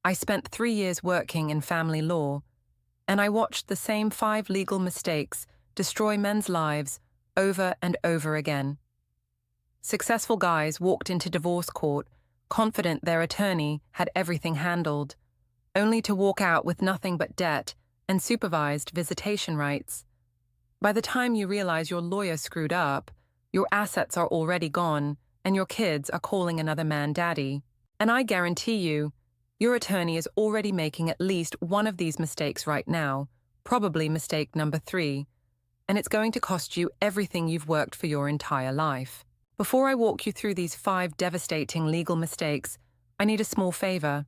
I spent 3 years working in family law, and I watched the same 5 legal mistakes destroy men's lives over and over again. Successful guys walked into divorce court confident their attorney had everything handled, only to walk out with nothing but debt and supervised visitation rights. By the time you realize your lawyer screwed up, your assets are already gone and your kids are calling another man daddy. And I guarantee you, your attorney is already making at least one of these mistakes right now, probably mistake number 3, and it's going to cost you everything you've worked for your entire life. Before I walk you through these 5 devastating legal mistakes, I need a small favor.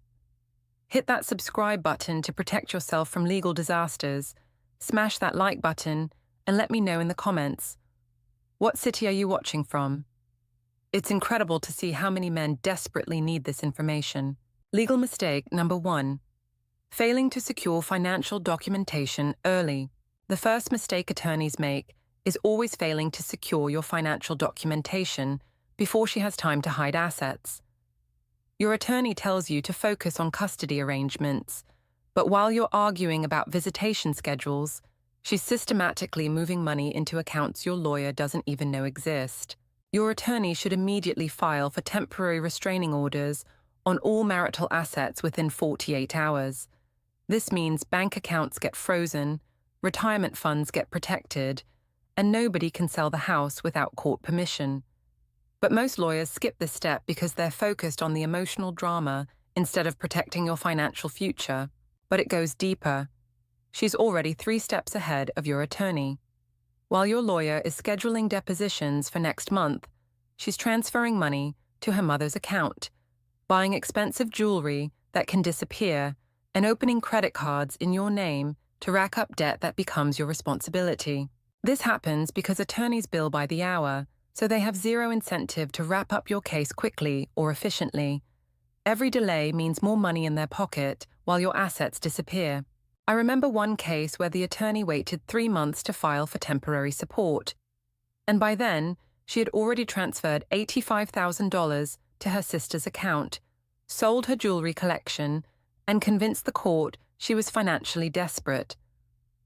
Hit that subscribe button to protect yourself from legal disasters, smash that like button, and let me know in the comments. What city are you watching from? It's incredible to see how many men desperately need this information. Legal mistake number 1. Failing to secure financial documentation early. The first mistake attorneys make is always failing to secure your financial documentation before she has time to hide assets. Your attorney tells you to focus on custody arrangements, but while you're arguing about visitation schedules, she's systematically moving money into accounts your lawyer doesn't even know exist. Your attorney should immediately file for temporary restraining orders on all marital assets within 48 hours. This means bank accounts get frozen, retirement funds get protected, and nobody can sell the house without court permission. But most lawyers skip this step because they're focused on the emotional drama instead of protecting your financial future. But it goes deeper. She's already 3 steps ahead of your attorney. While your lawyer is scheduling depositions for next month, she's transferring money to her mother's account, buying expensive jewelry that can disappear, and opening credit cards in your name to rack up debt that becomes your responsibility. This happens because attorneys bill by the hour, so they have zero incentive to wrap up your case quickly or efficiently. Every delay means more money in their pocket while your assets disappear. I remember one case where the attorney waited 3 months to file for temporary support, and by then, she had already transferred $85,000 to her sister's account, sold her jewelry collection, and convinced the court she was financially desperate.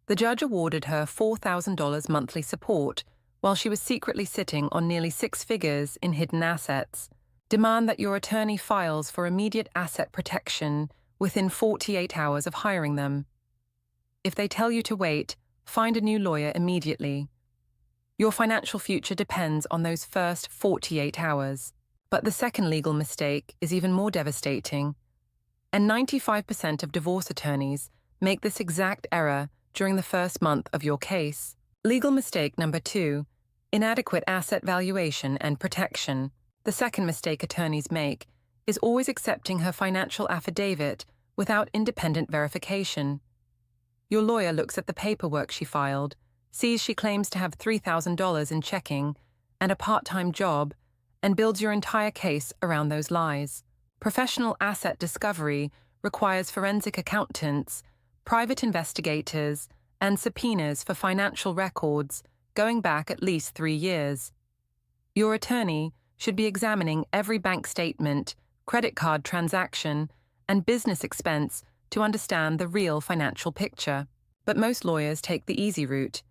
The judge awarded her $4,000 monthly support while she was secretly sitting on nearly 6 figures in hidden assets. Demand that your attorney files for immediate asset protection within 48 hours of hiring them. If they tell you to wait, find a new lawyer immediately. Your financial future depends on those first 48 hours. But the second legal mistake is even more devastating, and 95% of divorce attorneys make this exact error during the first month of your case. Legal mistake number 2, inadequate asset valuation and protection. The second mistake attorneys make is always accepting her financial affidavit without independent verification. Your lawyer looks at the paperwork she filed, sees she claims to have $3,000 in checking and a part-time job, and builds your entire case around those lies. Professional asset discovery requires forensic accountants, private investigators, and subpoenas for financial records going back at least 3 years. Your attorney should be examining every bank statement, credit card transaction, and business expense to understand the real financial picture. But most lawyers take the easy route.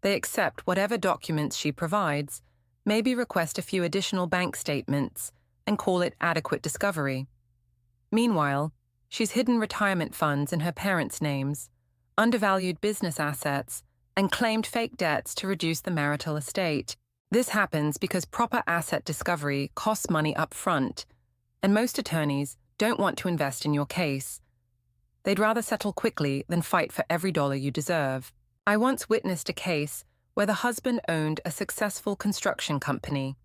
They accept whatever documents she provides, maybe request a few additional bank statements, and call it adequate discovery. Meanwhile, she's hidden retirement funds in her parents' names, undervalued business assets, and claimed fake debts to reduce the marital estate. This happens because proper asset discovery costs money up front, and most attorneys don't want to invest in your case. They'd rather settle quickly than fight for every dollar you deserve. I once witnessed a case where the husband owned a successful construction company.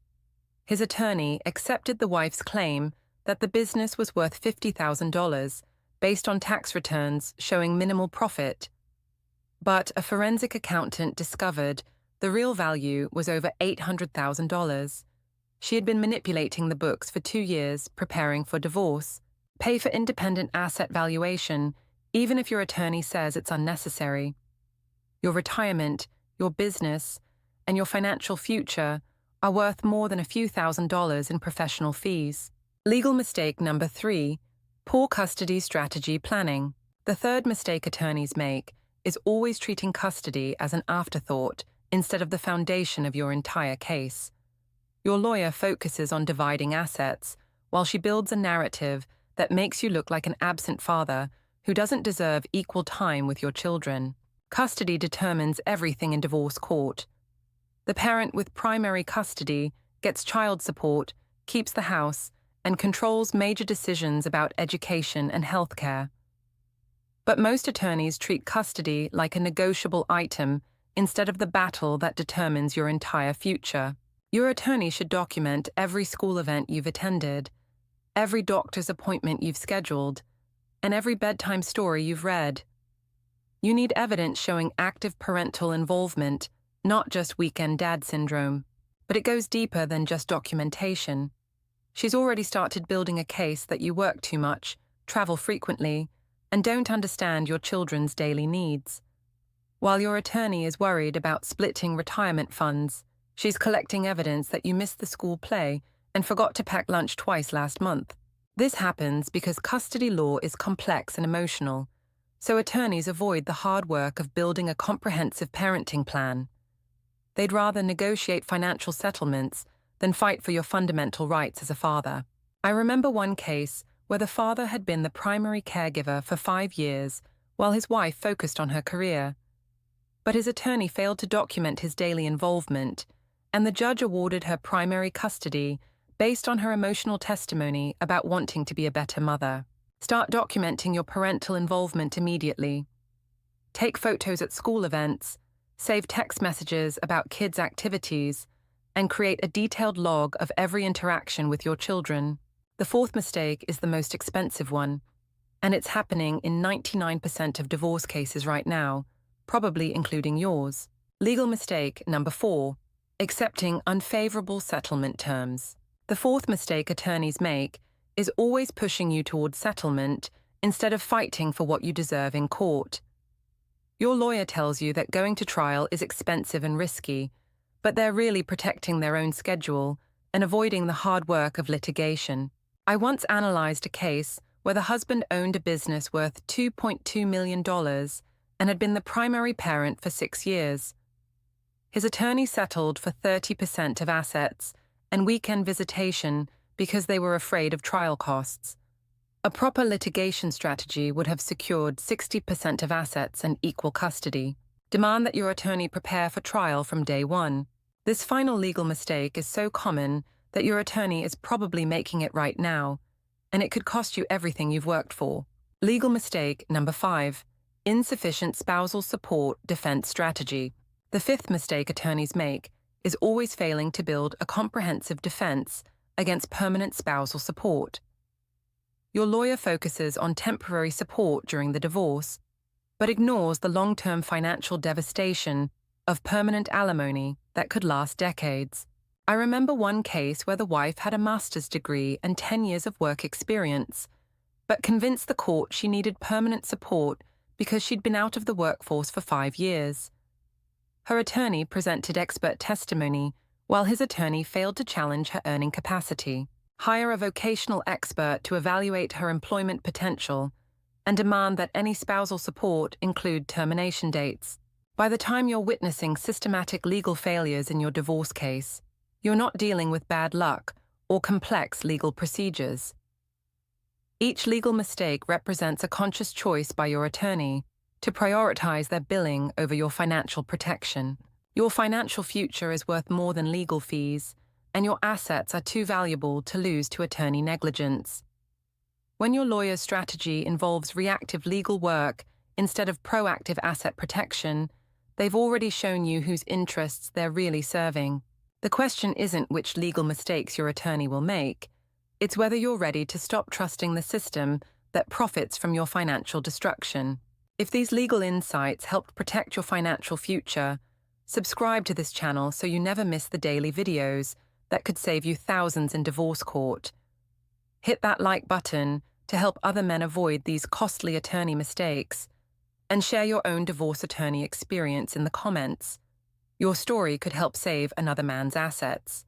His attorney accepted the wife's claim that the business was worth $50,000 based on tax returns showing minimal profit. But a forensic accountant discovered the real value was over $800,000. She had been manipulating the books for 2 years, preparing for divorce. Pay for independent asset valuation, even if your attorney says it's unnecessary. Your retirement, your business, and your financial future are worth more than a few $1,000s in professional fees. Legal mistake number 3, Poor custody strategy planning. The third mistake attorneys make is always treating custody as an afterthought instead of the foundation of your entire case. Your lawyer focuses on dividing assets, while she builds a narrative that makes you look like an absent father who doesn't deserve equal time with your children. Custody determines everything in divorce court. The parent with primary custody gets child support, keeps the house, and controls major decisions about education and healthcare. But most attorneys treat custody like a negotiable item instead of the battle that determines your entire future. Your attorney should document every school event you've attended, every doctor's appointment you've scheduled, and every bedtime story you've read. You need evidence showing active parental involvement, not just weekend dad syndrome. But it goes deeper than just documentation. She's already started building a case that you work too much, travel frequently, and don't understand your children's daily needs. While your attorney is worried about splitting retirement funds, she's collecting evidence that you missed the school play and forgot to pack lunch twice last month. This happens because custody law is complex and emotional, so attorneys avoid the hard work of building a comprehensive parenting plan. They'd rather negotiate financial settlements than fight for your fundamental rights as a father. I remember one case where the father had been the primary caregiver for 5 years while his wife focused on her career. But his attorney failed to document his daily involvement, and the judge awarded her primary custody based on her emotional testimony about wanting to be a better mother. Start documenting your parental involvement immediately. Take photos at school events, save text messages about kids' activities, and create a detailed log of every interaction with your children. The fourth mistake is the most expensive one, and it's happening in 99% of divorce cases right now, probably including yours. Legal mistake number 4, accepting unfavorable settlement terms. The fourth mistake attorneys make is always pushing you towards settlement instead of fighting for what you deserve in court. Your lawyer tells you that going to trial is expensive and risky, but they're really protecting their own schedule and avoiding the hard work of litigation. I once analyzed a case where the husband owned a business worth $2.2 million and had been the primary parent for 6 years. His attorney settled for 30% of assets and weekend visitation because they were afraid of trial costs. A proper litigation strategy would have secured 60% of assets and equal custody. Demand that your attorney prepare for trial from day one. This final legal mistake is so common that your attorney is probably making it right now, and it could cost you everything you've worked for. Legal mistake number 5, insufficient spousal support defense strategy. The fifth mistake attorneys make is always failing to build a comprehensive defense against permanent spousal support. Your lawyer focuses on temporary support during the divorce, but ignores the long-term financial devastation of permanent alimony that could last decades. I remember one case where the wife had a master's degree and 10 years of work experience, but convinced the court she needed permanent support because she'd been out of the workforce for 5 years. Her attorney presented expert testimony, while his attorney failed to challenge her earning capacity. Hire a vocational expert to evaluate her employment potential, and demand that any spousal support include termination dates. By the time you're witnessing systematic legal failures in your divorce case, you're not dealing with bad luck or complex legal procedures. Each legal mistake represents a conscious choice by your attorney to prioritize their billing over your financial protection. Your financial future is worth more than legal fees, and your assets are too valuable to lose to attorney negligence. When your lawyer's strategy involves reactive legal work instead of proactive asset protection, they've already shown you whose interests they're really serving. The question isn't which legal mistakes your attorney will make, it's whether you're ready to stop trusting the system that profits from your financial destruction. If these legal insights helped protect your financial future, subscribe to this channel so you never miss the daily videos that could save you thousands in divorce court. Hit that like button to help other men avoid these costly attorney mistakes, and share your own divorce attorney experience in the comments. Your story could help save another man's assets.